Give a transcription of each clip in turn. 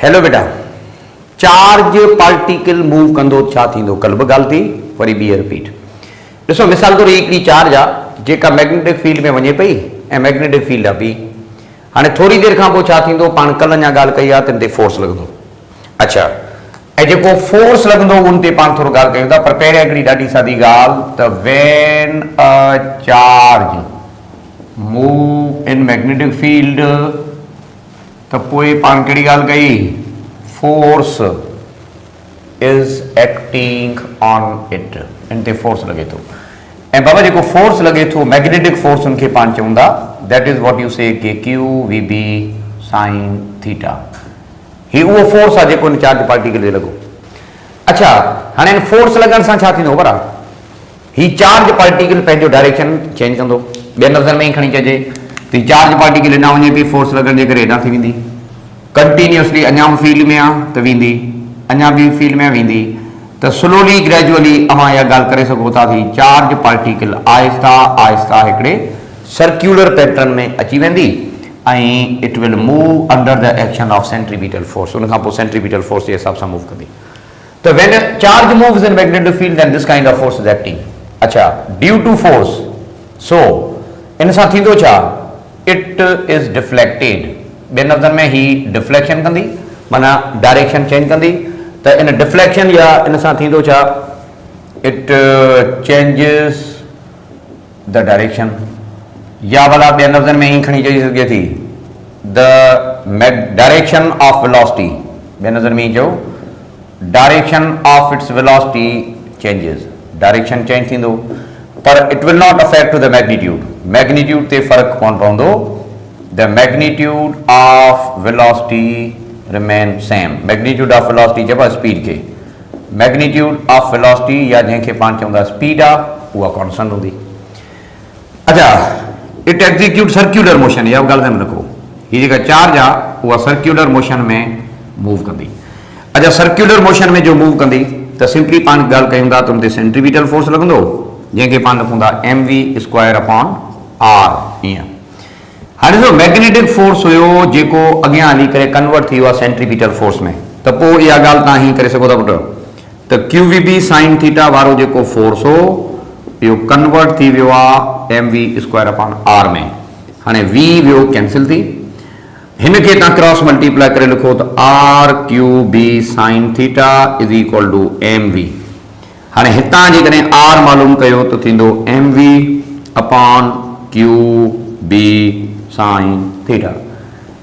Hello बेटा, charge particle move कंदो छा थींदो? कल बि ॻाल्हि थी, वरी ॿी रिपीट। ॾिसो मिसाल तौरु हिकिड़ी चार्ज आहे जेका मैग्नेटिक फील्ड में वञे पई ऐं मैग्नेटिक फील्ड आहे ॿी। हाणे थोरी देरि खां पोइ छा थींदो? पाण कल्ह अञा ॻाल्हि कई आहे त इन ते फोर्स लॻंदो। अच्छा, ऐं जेको फोर्स लॻंदो उन ते पाण थोरो ॻाल्हि कयूं था, पर पहिरियों हिकिड़ी ॾाढी सादी ॻाल्हि त when a charge move in magnetic field त पोइ पाण कहिड़ी ॻाल्हि कई? Force is acting on it, इन ते फोर्स लॻे थो। ऐं बाबा जेको फोर्स लॻे थो मैग्नेटिक फोर्स उनखे पाण चऊं था that is what you say के q v B sine theta. ही उहो फोर्स आहे जेको इन चार्ज पार्टिकल ते लॻो। अच्छा, हाणे इन फोर्स लॻण सां छा थींदो ख़बर आहे? ही चार्ज पार्टिकल पंहिंजो डायरेक्शन चेंज कंदो। ॿियनि लफ़्ज़नि में ई खणी चइजे त चार्ज पार्टिकल हेॾां वञे पई, फोर्स लॻण जे करे हेॾां थी वेंदी। कंटिन्यूअसली अञा फील्ड में आहे त वेंदी, अञा बि फील्ड में वेंदी। त स्लोली ग्रेजुअली अवां इहा ॻाल्हि करे सघो था कि चार्ज पार्टिकल आहिस्ता आहिस्ता हिकिड़े सर्क्यूलर पैटर्न में अची वेंदी ऐं it will move under the action of centripetal force. उन खां पोइ सेंट्रीपिटल फोर्स जे हिसाब सां मूव कंदी। त when charge moves in magnetic field then this kind of force is acting. अच्छा, ड्यू टू फोर्स, सो इन सां थींदो छा? It is deflected. ॿियनि लफ़्ज़नि में ही डिफ्लेक्शन कंदी, माना डायरेक्शन चेंज कंदी। त इन डिफ्लेक्शन या इन सां थींदो छा? इट चेंजिस द डायरेक्शन, या भला ॿियनि लफ़्ज़नि में ही खणी चई सघे थी द डायरेक्शन ऑफ वेलोसिटी। ॿियनि लफ़्ज़नि में ही चओ direction of its velocity changes, direction change थींदो, पर it will not affect to the magnitude. Magnitude ते फ़र्क़ु कोन पवंदो। The magnitude of velocity remain same. Magnitude of velocity चइबो आहे स्पीड खे। मैग्नीट्यूड ऑफ वेलोसिटी या जंहिंखे पाण चवंदा स्पीड आहे, उहा कॉन्स्टेंट हूंदी। अच्छा, इट एग्जीक्यूट सर्क्यूलर मोशन। इहा ॻाल्हि ध्यानु रखो, हीअ जेका चार्ज आहे उहा सर्क्यूलर मोशन में मूव कंदी। अच्छा, सर्क्यूलर मोशन में जो मूव कंदी त सिंपली पाण ॻाल्हि कयूं था त उन ते सेंट्रीपिटल फोर्स लॻंदो, जंहिंखे पाण लिखूं था mv² अपॉन r। ईअं हाणे ॾिसो, मैग्नेटिक फोर्स हुयो जेको अॻियां हली करे कन्वर्ट थी वियो आहे सेंट्रीपिटल फोर्स में। त पोइ इहा ॻाल्हि तव्हां हीअं करे सघो था पुटु त q v B sine theta वारो जेको फोर्स हो इहो कन्वर्ट थी वियो आहे mv² अपॉन r में। हाणे v वियो कैंसिल थी, हिन खे तव्हां क्रॉस मल्टीप्लाई करे लिखो त r q B sine theta is equal to mv। हाणे हितां जेकॾहिं r मालूम कयो त थींदो mv upon q B sine theta.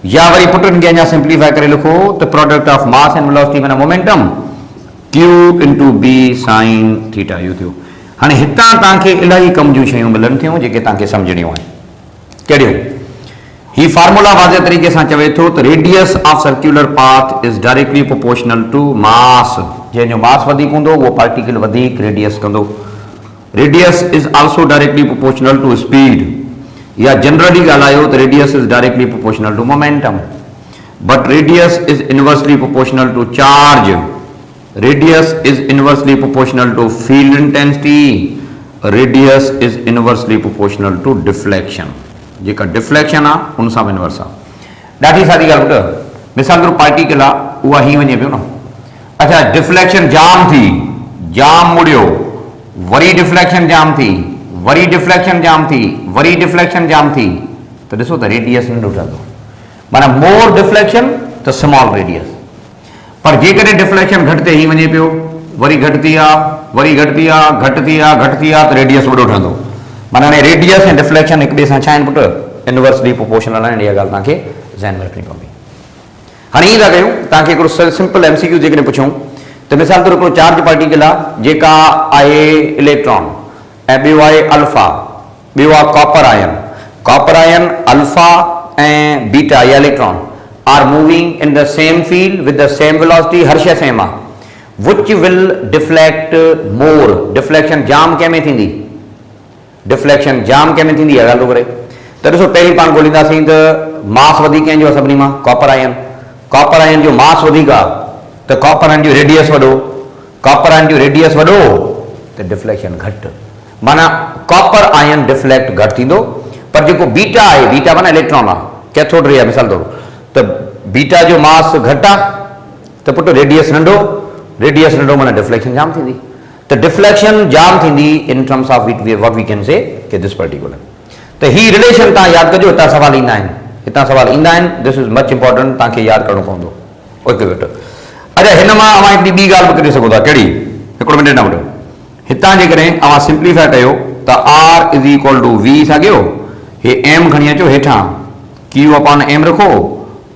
या वरी पुटनि खे अञा सिंप्लीफाई करे लिखो त product of mass and velocity माना momentum q into B sine theta. इहो थियो। हाणे हितां तव्हांखे इलाही कम जूं शयूं मिलनि थियूं जेके तव्हांखे सम्झणियूं आहिनि। कहिड़ियूं? ही फार्मूला वाज़े तरीक़े सां चवे थो त radius of circular path is directly proportional to mass. जंहिंजो मास वधीक हूंदो उहो पार्टिकल वधीक रेडियस कंदो। Radius is also directly proportional to speed, या जनरली ॻाल्हायो त radius is directly proportional to momentum, but radius is inversely proportional to charge. Radius is inversely proportional to field intensity. Radius is inversely proportional to deflection. जेका deflection आहे उन सां बि inverse आहे। ॾाढी सारी ॻाल्हि पुटु, मिसाल तौरु पार्टिकल आहे उहा हीअं वञे पियो न। अच्छा, डिफ्लेक्शन जाम थी, जाम मुड़ियो, वरी डिफ्लेक्शन जाम थी, वरी डिफ्लेक्शन जाम थी, वरी डिफ्लेक्शन जाम थी, त ॾिसो त रेडियस नंढो ठहंदो। माना मोर डिफ्लेक्शन त स्मॉल रेडियस। पर जेकॾहिं डिफ्लेक्शन घटि ते ही वञे पियो, वरी घटि थी आहे, वरी घटि थी आहे, घटि थी आहे, घटि थी आहे, त रेडियस वॾो ठहंदो। माना हाणे रेडियस ऐं डिफ्लेक्शन हिक ॿिए सां छा आहिनि पुटु? इनवर्सली प्रोपोर्शनल आहिनि। इहा ॻाल्हि तव्हांखे ज़हन में रखणी पवंदी। हाणे ईअं था कयूं, तव्हांखे हिकिड़ो सिंपल MCQ जेकॾहिं पुछूं त मिसाल तौरु हिकिड़ो चार्ज पार्टिकल आहे जेका आहे इलेक्ट्रॉन ऐं ॿियो आहे अल्फा, ॿियो आहे copper ion. Copper ion, alpha ऐं बीटा या electron are moving in the same field with the same velocity. हर शइ सेम आहे। Which will deflect more? Deflection जाम कंहिं में थींदी? डिफ्लेक्शन जाम कंहिं में थींदी? इहा ॻाल्हि थो करे। त ॾिसो, पहिरीं पाण ॻोल्हींदासीं त मास वधीक कंहिंजो आहे सभिनी मां? Copper ion. कॉपर आयन जो मास वधीक आहे त कॉपर आयन जो रेडियस वॾो। कॉपर आयन जो रेडियस वॾो त डिफ्लेक्शन घटि। माना कॉपर आयन डिफ्लेक्ट घटि थींदो। पर जेको बीटा आहे, बीटा माना इलेक्ट्रॉन आहे, कैथोड रे आहे मिसाल तौरु, त बीटा जो मास घटि आहे त पुट रेडियस नंढो माना डिफ्लेक्शन जाम थींदी। त डिफ्लेक्शन जाम थींदी in terms of what we can say कि दिस पर्टिकुलर। त ही रिलेशन तव्हां यादि कजो, हितां सवाल ईंदा आहिनि, दिस इज़ मच इंपॉर्टेंट, तव्हांखे यादि करिणो पवंदो। ओके बेटा, अच्छा हिन मां अवां हिकिड़ी ॿी ॻाल्हि बि करे सघो था, कहिड़ी? हिकिड़ो मिनट न वठो। हितां जेकॾहिं अवां सिंप्लीफाई कयो त r is equal to v साॻियो, हे m खणी अचो हेठां, q अपॉन m रखो,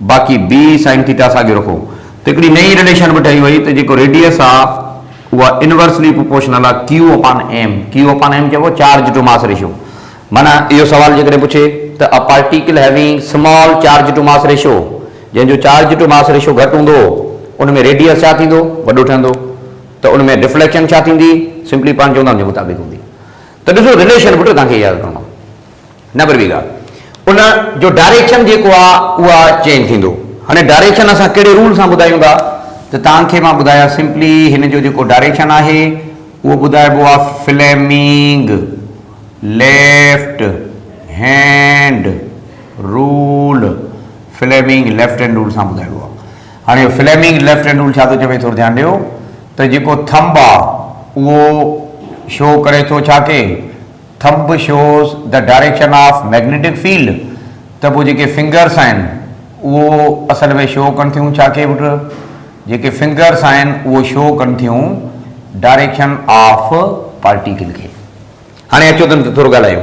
बाक़ी b sin थीटा साॻियो रखो। त हिकिड़ी नई रिलेशन बि ठही वई त जेको रेडियस आहे उहा इनवर्सली प्रोपोर्शनल आहे q अपॉन m चइबो चार्ज टू मास रेशियो। माना इहो सवाल जेकॾहिं पुछे त a particle having small charge to mass ratio, जंहिंजो चार्ज टू मास रेशियो घटि हूंदो उन में रेडियस छा थींदो? वॾो ठहंदो। त उन में डिफ्लेक्शन छा थींदी? सिंपली पाण चवंदा जे मुताबिक़ हूंदी। त ॾिसो रिलेशन पुट तव्हांखे यादि करिणो आहे। नंबर ॿी ॻाल्हि, उन जो डायरेक्शन जेको आहे उहा चेंज थींदो। हाणे डायरेक्शन असां कहिड़े रूल सां ॿुधायूं था? त तव्हांखे मां ॿुधायां सिंपली हिन जो जेको डायरेक्शन आहे उहो ॿुधाइबो आहे Fleming left hand rule, Fleming left hand rule सां ॿुधाइबो आहे। हाणे फ्लेमिंग लेफ्ट हैंड रूल छा थो चवे? थोरो ध्यानु ॾियो त जेको थंब आहे उहो शो करे थो छा के? Thumb shows the direction of magnetic field. त पोइ जेके फिंगर्स आहिनि उहो असल में शो कनि थियूं छा के पुट? जेके फिंगर्स आहिनि उहो शो कनि थियूं डायरेक्शन ऑफ पार्टिकल खे। हाणे अचो त थोरो ॻाल्हायूं।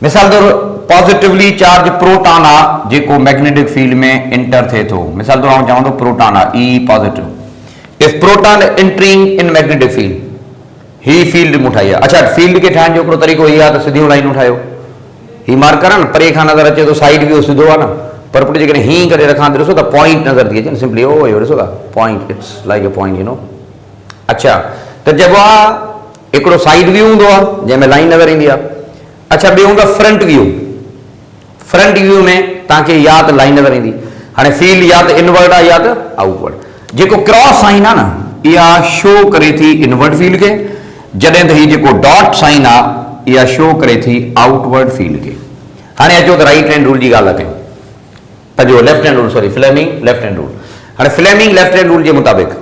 मिसाल तौरु पॉजिटिवली चार्ज प्रोटॉन आहे जेको मैग्नेटिक फील्ड में इंटर थिए थो। मिसाल तौरु चवां थो प्रोटॉन आहे e positive. If proton entering in magnetic field, ही फील्ड मूं ठाही आहे। अच्छा, फील्ड खे ठाहिण जो हिकिड़ो तरीक़ो हीअ आहे त सिधियूं लाइनूं ठाहियो। ही मार्कर आहे न, परे खां नज़र अचे थो, साइड व्यू सिधो आहे न, पर पुट जेकॾहिं हीअं करे रखां त ॾिसो त पॉइंट नज़र थी अचे न, सिंपली ओ इहो ॾिसो था point, it's like a point, you know. अच्छा, त चइबो आहे हिकिड़ो साइड व्यू हूंदो आहे जंहिंमें लाइन नज़र ईंदी आहे। अच्छा, ॿियो हूंदो आहे फ्रंट व्यू। फ्रंट व्यू में तव्हांखे या त लाइन नज़र ईंदी। हाणे फील्ड या त इनवर्ड आहे या त आउटवर्ड। जेको क्रॉस साइन आहे न, इहा शो करे थी इनवर्ड फील्ड खे, जॾहिं त हीउ जेको डॉट साइन आहे इहा शो करे थी आउटवर्ड फील्ड खे। हाणे अचो त राइट हैंड रूल जी ॻाल्हि कयूं, पंहिंजो left hand rule, sorry Fleming left hand rule. हाणे फ्लेमिंग लेफ्ट हैंड रूल जे मुताबिक़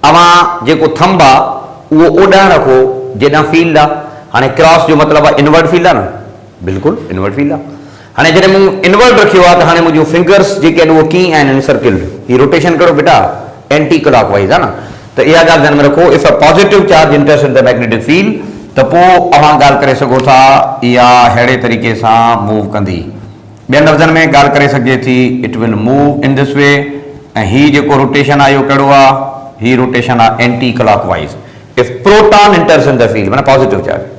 अवां जेको थंब आहे उहो ओॾां रखो जेॾां फील्ड आहे। हाणे क्रॉस जो मतिलबु आहे इनवर्ड फील्ड आहे न, बिल्कुलु इनवर्ड फील्ड आहे। हाणे जॾहिं मूं इनवर्ड रखियो आहे त हाणे मुंहिंजूं फिंगर्स जेके आहिनि उहे कीअं आहिनि? सर्किल। ही रोटेशन करो बेटा, एंटी क्लॉक वाइज आहे न। त इहा ॻाल्हि ध्यान में रखो, if a positive charge इंटर्स in the magnetic field त पोइ अवां ॻाल्हि करे सघो था इहा अहिड़े तरीक़े सां मूव कंदी। ॿियनि लफ़्ज़नि में ॻाल्हि करे सघिजे थी, it will move in this वे। ऐं हीउ जेको रोटेशन आहे इहो कहिड़ो आहे? ही रोटेशन आहे anti clock wise. If proton enters in the field माना पॉजिटिव चार्ज।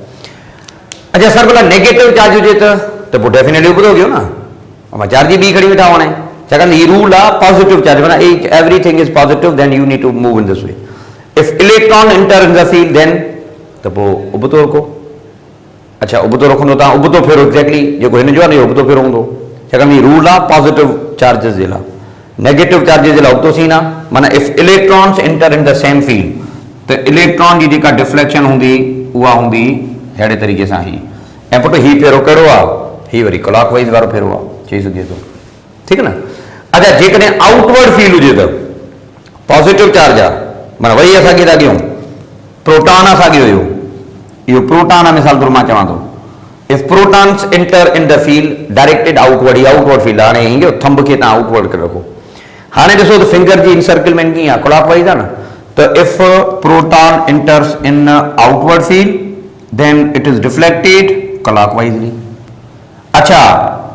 अच्छा सर, भला नेगेटिव चार्ज हुजे त पोइ डेफिनेटली उबतो कयो न, असां चार्ज ॿी खणी वेठा वणे, छाकाणि हीउ रूल आहे पॉजिटिव चार्ज माना everything is positive, then you need to move in this way. If electron enter in the field then त पोइ उबतो रखो। अच्छा, उबतो रखंदो तव्हां, उबतो फेरो एक्ज़ैक्टली जेको हिन जो आहे न इहो उबतो फेरो हूंदो, छाकाणि हीउ रूल आहे पॉजिटिव चार्जिस जे लाइ। नेगेटिव चार्जिस जे लाइ उबतो सीन आहे। माना if electrons inter in the same field त इलेक्ट्रॉन जी जेका डिफ्लेक्शन हूंदी उहा हूंदी अहिड़े तरीक़े सां ही। ऐं पुट हीउ फेरो कहिड़ो आहे? हीउ वरी क्लॉक वाइज वारो फेरो आहे, चई सघिजे थो, ठीकु न। अच्छा, जेकॾहिं आउटवर्ड फील्ड हुजे त पॉजिटिव चार्ज आहे, माना वरी असांखे था कयूं प्रोटॉन आहे साॻियो इहो प्रोटॉन आहे। मिसाल तौरु मां चवां थो if protons inter in the field directed outward, he outward field आहे। हाणे हीअं थंब खे तव्हां आउटवर्ड करे रखो। हाणे ॾिसो त फिंगर जी इनसर्किलमेंट कीअं आहे? क्लॉक वाइज आहे न। त if proton enters in outward field then it is deflected clockwisely. अच्छा,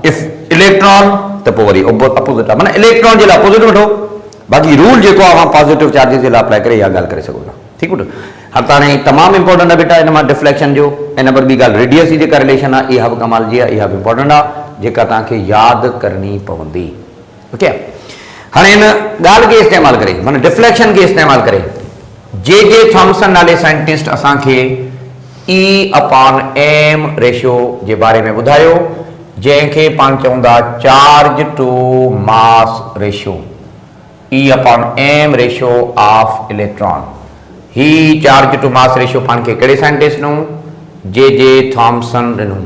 इफ इलेक्ट्रॉन त पोइ वरी अपोजिट आहे, माना इलेक्ट्रॉन जे लाइ अपोजिट वठो। बाक़ी रूल जेको आहे असां पॉजिटिव चार्जिस जे लाइ अप्लाई करे इहा ॻाल्हि करे सघूं था, ठीकु आहे। हाणे हाणे तमामु इंपॉर्टेंट आहे बेटा हिन मां डिफ्लेक्शन जो। ऐं नंबर ॿी ॻाल्हि रेडियस जी जेका रिलेशन आहे इहा बि कमाल जी आहे, इहा बि इंपॉर्टेंट आहे जेका तव्हांखे यादि करणी पवंदी। ओके, हाणे हिन ॻाल्हि खे इस्तेमालु करे माना डिफ्लेक्शन खे इस्तेमालु करे जे थॉम्सन नाले साइंटिस्ट असांखे ई अपॉन एम रेशियो जे बारे में ॿुधायो, जंहिंखे पाण चवंदा charge to mass ratio, E upon M ratio of electron. ही चार्ज टू मास रेशियो पाण खे कहिड़े साइंटिस्ट ॾिनूं? J Thomson ॾिनूं।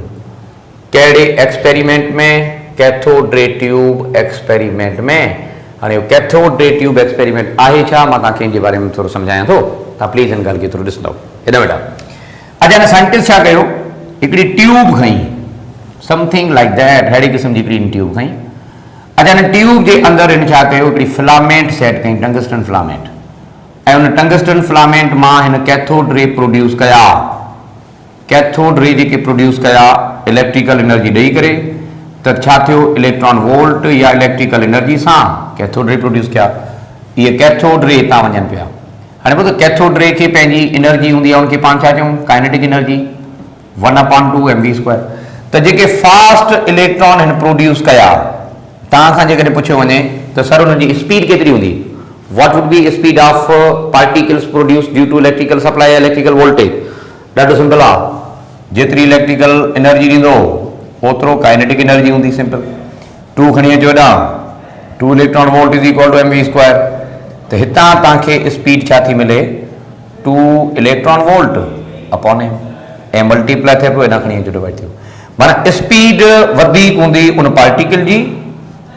कहिड़े एक्सपेरिमेंट में? कैथोड रे ट्यूब एक्सपेरिमेंट में। हाणे कैथोड रे ट्यूब एक्सपेरिमेंट आहे छा, मां तव्हांखे इन जे बारे में थोरो सम्झायां थो, तव्हां प्लीज़ हिन ॻाल्हि खे थोरो ॾिसंदव। हेॾा बेटा अॼु हिन साइंटिस्ट छा कयो, हिकिड़ी ट्यूब खई, समथिंग लाइक दैट, अहिड़ी क़िस्म जी हिकिड़ी ट्यूब खई। अच्छा, हिन ट्यूब जे अंदरि हिन छा कयो, हिकिड़ी फिलामेंट सेट कई, टंगस्टन फिलामेंट, ऐं उन टंगस्टन फिलामेंट मां हिन कैथोड रे प्रोड्यूस कया। कैथोड रे जेके प्रोड्यूस कया इलेक्ट्रिकल एनर्जी ॾेई करे, त छा थियो, इलेक्ट्रॉन वोल्ट या इलेक्ट्रिकल एनर्जी सां कैथोड रे प्रोड्यूस कया। इहे कैथोड रे हितां वञनि पिया। हाणे ॿुधो, कैथोड रे खे पंहिंजी एनर्जी हूंदी आहे, उनखे पाण छा चऊं, काइनेटिक एनर्जी 1/2 mv²। त जेके फास्ट इलेक्ट्रॉन हिन प्रोड्यूस कया, तव्हां खां जेकॾहिं पुछियो वञे त सर हुनजी स्पीड केतिरी हूंदी, what would be speed of particles produce due to electrical supply, electrical voltage? ॾाढो सिंपल आहे, जेतिरी इलेक्ट्रिकल एनर्जी ॾींदो ओतिरो काइनेटिक एनर्जी हूंदी। सिंपल, 2 खणी अचो हेॾां, 2 electron volt is equal to mv²। त हितां तव्हांखे स्पीड छा थी मिले, 2 इलेक्ट्रॉन वोल्ट अपॉन एम, ऐं मल्टीप्लाई थिए पियो, हेॾां खणी अचो डिवाइड थियो। माना स्पीड वधीक हूंदी उन पार्टिकल जी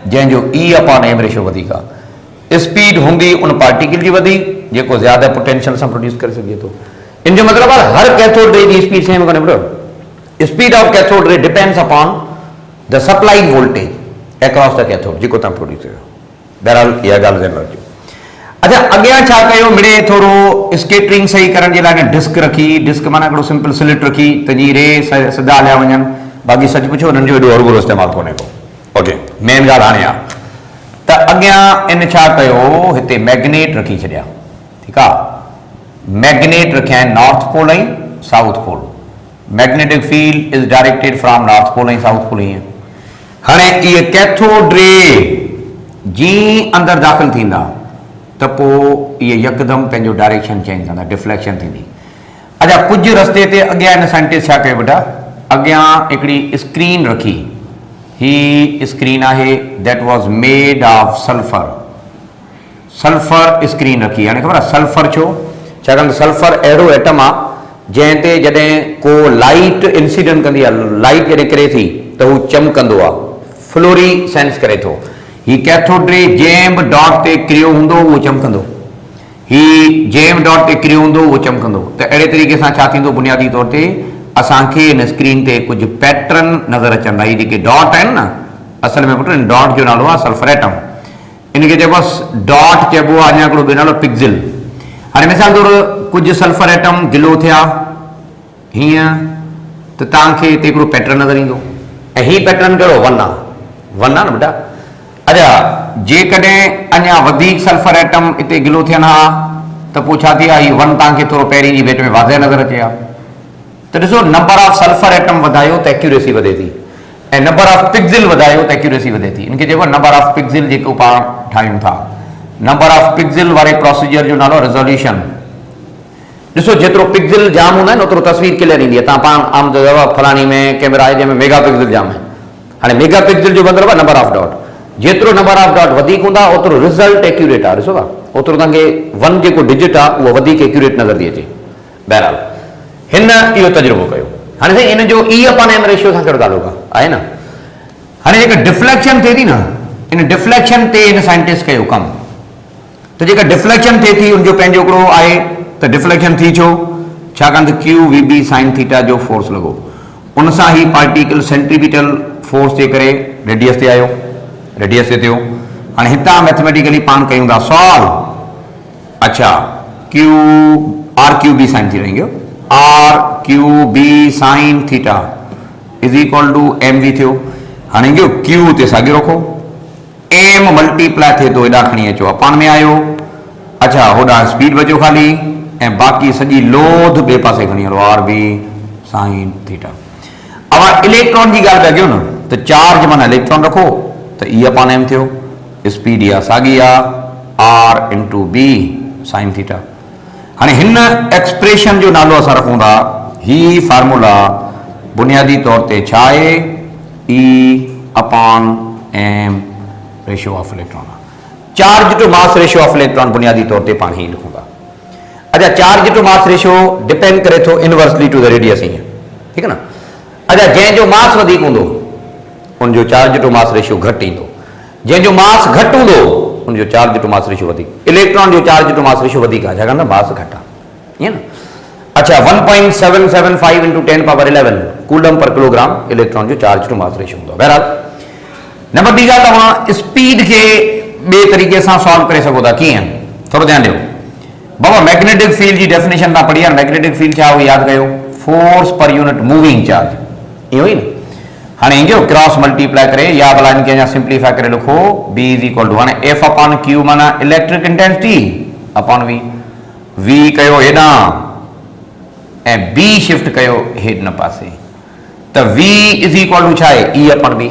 जंहिंजो E/m रेशो वधीक आहे। स्पीड हूंदी उन पार्टिकल जी वधीक जेको ज़्यादा पोटेंशियल सां प्रोड्यूस करे सघे थो। इन जो मतिलबु आहे हर कैथोड रे जी स्पीड सेम कोन्हे बेटा। Speed of cathode ray depends upon the supplied voltage across the cathode जेको तव्हां प्रोड्यूस कयो। बहरहाल इहा ॻाल्हि ध्यानु रखिजो। अच्छा, अॻियां छा कयो, मिड़े थोरो स्केटरिंग सही करण जे लाइ डिस्क रखी, डिस्क माना हिकिड़ो सिंपल स्लिट रखी, तंहिंजी रे सिधा हलिया वञनि। बाक़ी सच पुछो हुननि जो एॾो हरुभरो इस्तेमालु कोन्हे को। ओके, मेन ॻाल्हि हाणे आहे त अॻियां इन छा कयो, हिते मैग्नेट रखी छॾिया। ठीकु आहे, मैग्नेट रखिया आहिनि नॉर्थ पोल ऐं south pole. Magnetic field is directed from north pole ऐं साउथ पोल। ईअं हाणे इहे कैथोड रे जीअं अंदरि दाख़िल थींदा त पोइ इहे यकदमि पंहिंजो डायरेक्शन चेंज कंदा, डिफ्लेक्शन थींदी। अच्छा, कुझु रस्ते ते अॻियां हिन साइंटिस्ट छा कयो बेटा, अॻियां हिकिड़ी स्क्रीन रखी। ही स्क्रीन आहे that was made of sulphur. Sulphur screen रखी। हाणे ख़बर आहे सल्फर छो, छाकाणि त सल्फर अहिड़ो एटम आहे जंहिं ते जॾहिं को लाइट इंसिडेंट कंदी आहे, लाइट जॾहिं किरे थी त हू चमकंदो आहे, फ्लोरीसेंस करे थो। ही कैथोड रे जंहिं बि डॉट ते किरियो हूंदो उहो चमकंदो, ही जंहिं बि डॉट ते किरियो हूंदो उहो चमकंदो। त अहिड़े तरीक़े सां छा थींदो, बुनियादी तौर ते असांखे हिन स्क्रीन ते कुझु पैटर्न नज़र अचंदा। ही जेके डॉट आहिनि न, असल में पुट डॉट जो नालो आहे सल्फर एटम। इनखे चइबो आहे डॉट, चइबो आहे अञा हिकिड़ो ॿियो नालो पिक्सिल। हाणे मिसाल तौरु कुझु सल्फर एटम गिलो थिया हीअं, त तव्हांखे हिते हिकिड़ो पैटर्न नज़र ईंदो, ऐं हीअ पैटर्न कहिड़ो, 1 आहे। 1 आहे न बेटा। अच्छा, जेकॾहिं अञा वधीक सल्फर एटम हिते गिलो थियनि हा त पोइ छा थी आहे, हीअ 1 तव्हांखे थोरो पहिरीं जी भेट में वाज़े नज़र अचे हा। त ॾिसो, नंबर ऑफ सल्फर एटम वधायो त एक्यूरेसी वधे थी, ऐं नंबर ऑफ पिक्सिल वधायो त एक्यूरेसी वधे थी। इनखे चइबो आहे नंबर ऑफ पिक्सिल, जेको पाण ठाहियूं था। नंबर ऑफ पिक्सिल वारे प्रोसीजर जो नालो रिज़ोल्यूशन। ॾिसो, जेतिरो पिक्सिल जाम हूंदा आहिनि ओतिरो तस्वीर क्लियर ईंदी आहे। तव्हां पाण आम फलाणी में कैमरा आहे जंहिंमें मेगा पिक्सिल जाम आहे। हाणे मेगा पिक्सिल जो मतिलबु आहे नंबर ऑफ डॉट। जेतिरो नंबर ऑफ डॉट वधीक हूंदा ओतिरो रिज़ल्ट एक्यूरेट आहे। ॾिसो था, ओतिरो तव्हांखे 1 जेको डिजिट आहे उहो वधीक एक्यूरेट नज़र थी अचे। बहरहाल हिन इहो तजुर्बो कयो। हाणे साईं, इन जो E/m रेशियो सां कहिड़ो तालुक आहे न। हाणे जेका डिफ्लेक्शन थिए थी न, इन डिफ्लेक्शन ते हिन साइंटिस्ट कयो कमु। त जेका डिफ्लेक्शन थिए थी उनजो पंहिंजो हिकिड़ो आहे। त डिफ्लेक्शन थी छो, छाकाणि त QVB sin थीटा जो फोर्स लॻो, उन सां ही पार्टिकल सेंट्रीपिटल फोर्स जे करे रेडियस ते आयो, रेडियस ते थियो। हाणे हितां मैथमेटिकली पाण कयूं था सॉल्व। अच्छा, RQB sin थी रहेंगे, RQB sin theta is equal to mv थियो। हाणे इहो Q ते साॻियो रखो, m मल्टीप्लाई थिए थो, हेॾां खणी अचो पाण में आयो। अच्छा, होॾां स्पीड बचो ख़ाली, ऐं बाक़ी सॼी लोध ॿिए पासे खणी हलो, RB sin थीटा। अब इलेक्ट्रॉन जी ॻाल्हि पिया कयूं न, त चार्ज माना इलेक्ट्रॉन रखो त E/m थियो, स्पीड इहा साॻी आहे, R × B sin थीटा। हाणे हिन एक्सप्रेशन जो नालो असां रखूं था, ही फार्मूला बुनियादी तौर ते छा आहे, E/m ratio of electron. Charge to mass ratio of electron बुनियादी तौर ते पाण ही लिखूं था। अच्छा, charge to mass ratio depend करे थो इनवर्सली टू द रेडियस, ईअं ठीकु आहे न। अच्छा, जंहिंजो मास वधीक हूंदो उनजो चार्ज टू मास रेशियो घटि ईंदो, जंहिंजो मास घटि हूंदो उनजो चार्ज टू मास रेशियो वधीक, इलेक्ट्रॉन जो चार्ज टू मास रेशियो वधीक आहे छाकाणि त मास घटि आहे, ईअं न। अच्छा, 1.775 into 10 power 11 coulomb per kilogram electron जो चार्ज टू मास रेशियो हूंदो आहे। बहरहाल नंबर ॿी ॻाल्हि, तव्हां स्पीड खे ॿिए तरीक़े सां सॉल्व करे सघो था। कीअं? थोरो ध्यानु ॾियो बाबा, मैग्नेटिक फील्ड जी डेफिनेशन तव्हां पढ़ी आहे। मैग्नेटिक फील्ड छा उहो यादि कयो, force per unit moving charge, इहो ई न। हाणे ईंदो क्रॉस मल्टीप्लाई करे या भला इनखे अञा सिंप्लीफाई करे लिखो, बी इज इक्वल टू हाणे एफ अपॉन क्यू माना electric intensity upon V, V कयो हेॾां ऐं बी शिफ्ट कयो हेॾ पासे, त वी इज इक्वल टू छा आहे, ई अपॉन बी,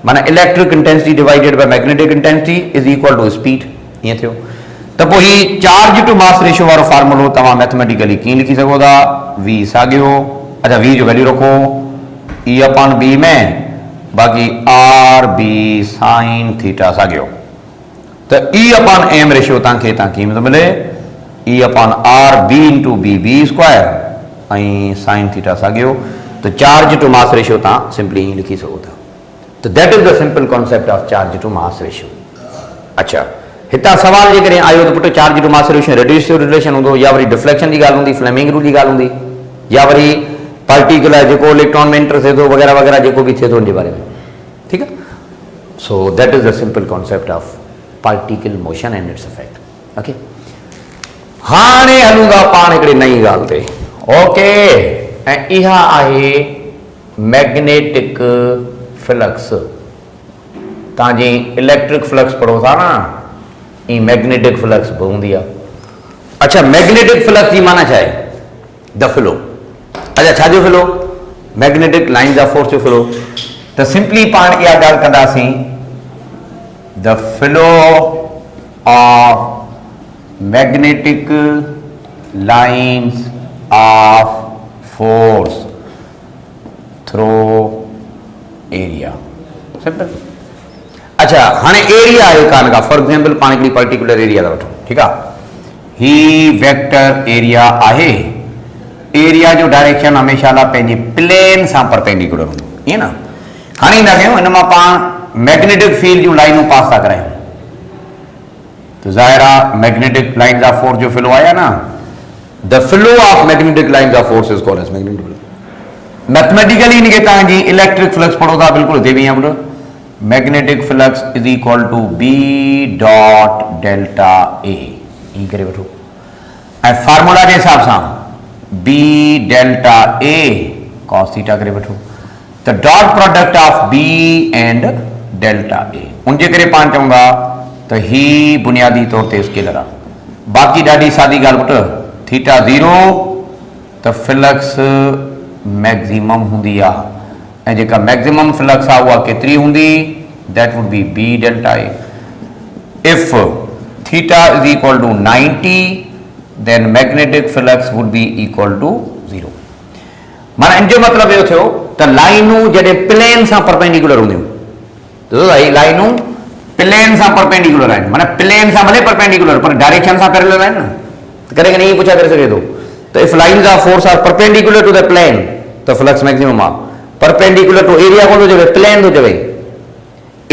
माना electric intensity divided by magnetic intensity is equal to speed. ईअं थियो त पोइ ही चार्ज टू मास रेशियो वारो फार्मूलो तव्हां मैथमेटिकली कीअं लिखी सघो था, वी साॻियो, अच्छा वी जो वैल्यू रखो ई अपॉन बी में, बाक़ी आर बी साइन थीटा साॻियो, त ई अपॉन एम रेशियो तव्हांखे हितां कीअं थो मिले, e upon r B into B B square ऐं साइन थीटा साॻियो, त चार्ज टू मास रेशियो तव्हां सिंपली ईअं लिखी सघो था। त that is the simple concept of charge to mass ratio. अच्छा, हितां सवाल जे करे आयो त पुटु चार्ज टू मास रेशियो रेडियसिव रिलेशन हूंदो, या वरी डिफ्लेक्शन जी ॻाल्हि हूंदी, फ्लेमिंग रूल जी ॻाल्हि हूंदी, या वरी पार्टिकुलर जेको इलेक्ट्रॉन में एंटर थिए थो वग़ैरह वग़ैरह जेको बि थिए थो उनजे बारे में, ठीकु आहे। So that is the simple concept of particle motion and its effect. Okay, हाणे हलूं था पाण हिकिड़ी नई ॻाल्हि ते। ओके, ऐं इहा आहे मैग्नेटिक फ्लक्स। तव्हांजी इलेक्ट्रिक फ्लक्स पढ़ो था न, ई मैग्नेटिक फ्लक्स बि हूंदी आहे। अच्छा, मैग्नेटिक फ्लक्स जी माना छा आहे, द फ्लो। अच्छा, छाजो flow, magnetic lines of force जो फ्लो। त सिंपली पाण इहा ॻाल्हि कंदासीं, the flow of magnetic lines of force through area, simple. अच्छा, हाणे एरिया आहे कान का, फॉर एग्जाम्पल पाण हिकिड़ी पर्टिकुलर एरिया था वठूं, ठीकु आहे, ही वेक्टर एरिया आहे, एरिया जो डायरेक्शन हमेशह लाइ पंहिंजे प्लेन सां परपेंडिकुलर हूंदो, ईअं न। हाणे ईंदा कयूं हिन मां पाण मैग्नेटिक फील्ड जूं लाइनूं पास था करायूं, त ज़ाहिर आहे मैग्नेटिक लाइन्स ऑफ फोर्स जो फ्लो आहे न, the flow of magnetic lines of force is called as magnetic flow. Mathematically इनखे तव्हांजी इलेक्ट्रिक फ्लक्स पढ़ो था, बिल्कुलु हिते बि आहे, magnetic flux is equal to B dot delta A, ई करे वठो, ऐं फार्मूला जे हिसाब सां B delta A cos theta करे वठो, त dot product of B and delta A, उनजे करे पाण चऊं था त ही बुनियादी तौर ते स्केलर आहे। बाक़ी ॾाढी सादी ॻाल्हि पुटु, थीटा 0 त फ्लक्स मैक्सिमम हूंदी आहे, ऐं जेका मैक्सिमम फ्लक्स आहे उहा केतिरी हूंदी, that would be B delta A. If theta is equal to 90 then magnetic flux would be equal to 0। माना इन जो मतलब यो थियो त लाइनूं जॾहिं प्लेन सां परपेंडिकुलर हूंदियूं, ॾिसो त ही लाइनूं प्लेन सां परपेंडिकुलर आहिनि, माना प्लेन सां भले परपेंडिकुलर पर डायरेक्शन सां पैरेलल आहिनि न, त कॾहिं कॾहिं ईअं पुछा करे सघे थो त if lines of force are perpendicular to the plane त फ्लक्स मैक्सिमम आहे, परपेंडिकुलर टू एरिया कोन थो चवे, प्लेन थो चवे,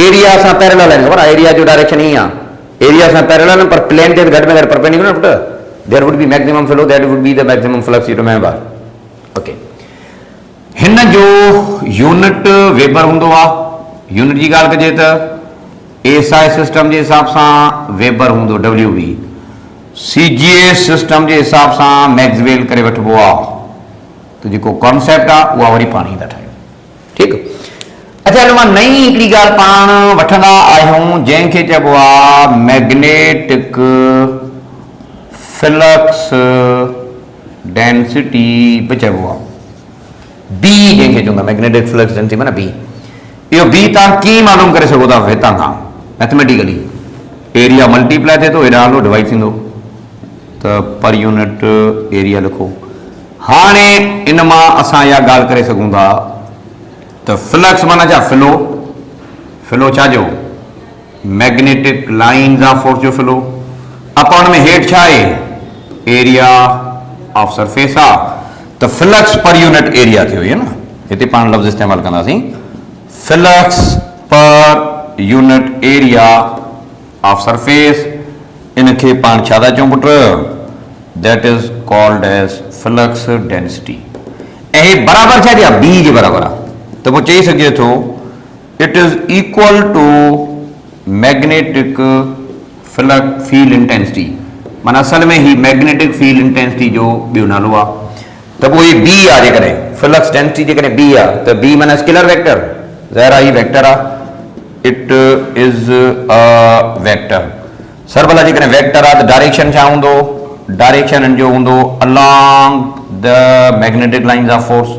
एरिया सां पैरेलल आहिनि, ख़बर आहे, एरिया जो डायरेक्शन ईअं आहे, एरिया सां पैरेलल आहिनि पर प्लेन ते घटि में घटि परपेंडिकुलर पुटु, there would be maximum flow, that would be the maximum flux, you remember। okay, हिन जो यूनिट वेबर हूंदो आहे, यूनिट जी ॻाल्हि कजे त एसआई सिस्टम जे हिसाब सां वेबर हूंदो WB, CGS सिस्टम जे हिसाब सां मैक्सवेल करे वठिबो आहे, त जेको कॉन्सेप्ट आहे उहा वरी पाण ई था ठाहियूं, ठीकु। अच्छा, हिन मां नई हिकिड़ी ॻाल्हि पाण वठंदा आहियूं जंहिंखे चइबो आहे मैग्नेटिक फ्लक्स डेंसिटी बि चइबो आहे, बी जंहिंखे चवंदा मैग्नेटिक फ्लक्स डेंसिटी माना बी। इहो बी तव्हां कीअं मालूम करे सघो था हितां खां मैथमेटिकली, एरिया मल्टीप्लाई थिए थो, हेॾां हलो डिवाइड थींदो, त पर यूनिट एरिया लिखो। हाणे इन मां असां इहा ॻाल्हि करे सघूं था त फ्लक्स माना छा, फ्लो, फ्लो छाजो, मैग्नेटिक लाइन्स ऑफ फोर्स जो फ्लो, अपॉन में हेठि छा आहे, एरिया ऑफ सरफेस आहे, त फ्लक्स पर यूनिट एरिया थियो, इहो न, हिते पाण लफ़्ज़ इस्तेमालु कंदासीं, flux per unit area of surface इनके पाण छा था चऊं put that is called as flux density ऐं बराबर छा आहे बी जे बराबर आहे त पोइ चई सघे थो it is equal to magnetic flux field intensity माना असल में ही मैग्नेटिक फील्ड इंटेंसिटी जो ॿियो नालो आहे त पोइ ही बी आहे जेकॾहिं फ्लक्स डेंसिटी जेकॾहिं बी आहे त बी माना स्केलर वेक्टर ज़ाहिर आहे ही वेक्टर आहे इट इज अ वेक्टर सरभला जेकॾहिं वेक्टर आहे त डायरेक्शन छा हूंदो डायरेक्शन जो हूंदो along the magnetic lines of force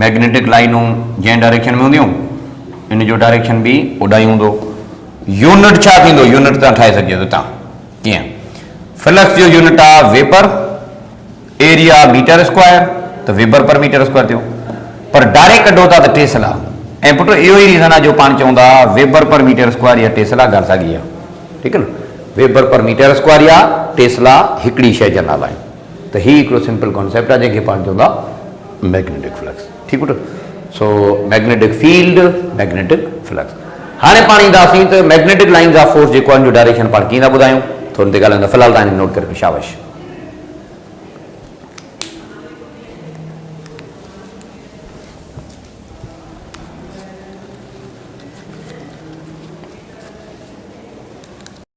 magnetic लाइनूं जंहिं डायरेक्शन में हूंदियूं इन जो डायरेक्शन बि ओॾा ई हूंदो यूनिट छा थींदो यूनिट तव्हां ठाहे सघियो था तव्हां कीअं फ्लक्स जो यूनिट आहे वेपर एरिया मीटर स्क्वायर त वेबर पर मीटर स्क्वायर थियो पर डायरेक्ट कढो था त टेस्ला ऐं पुट इहो ई रीज़न आहे जो पाण चवंदा वेबर पर मीटर स्क्वायर या टेस्ला ॻाल्हि साॻी आहे ठीकु आहे न वेबर पर मीटर स्क्वायर या टेस्ला हिकिड़ी शइ जा नाला आहिनि त ही हिकिड़ो सिंपल कॉन्सेप्ट आहे जंहिंखे पाण चवंदा मैग्नेटिक फ्लक्स ठीकु put so magnetic field magnetic flux हाणे पाण ईंदासीं त मैग्नेटिक लाइन्स ऑफ फोर्स जेको आहे जो डायरेक्शन पाण कीअं था ॿुधायूं थोरी देरि ॻाल्हाईंदा फ़िलहाल तव्हां नोट करे शाबाश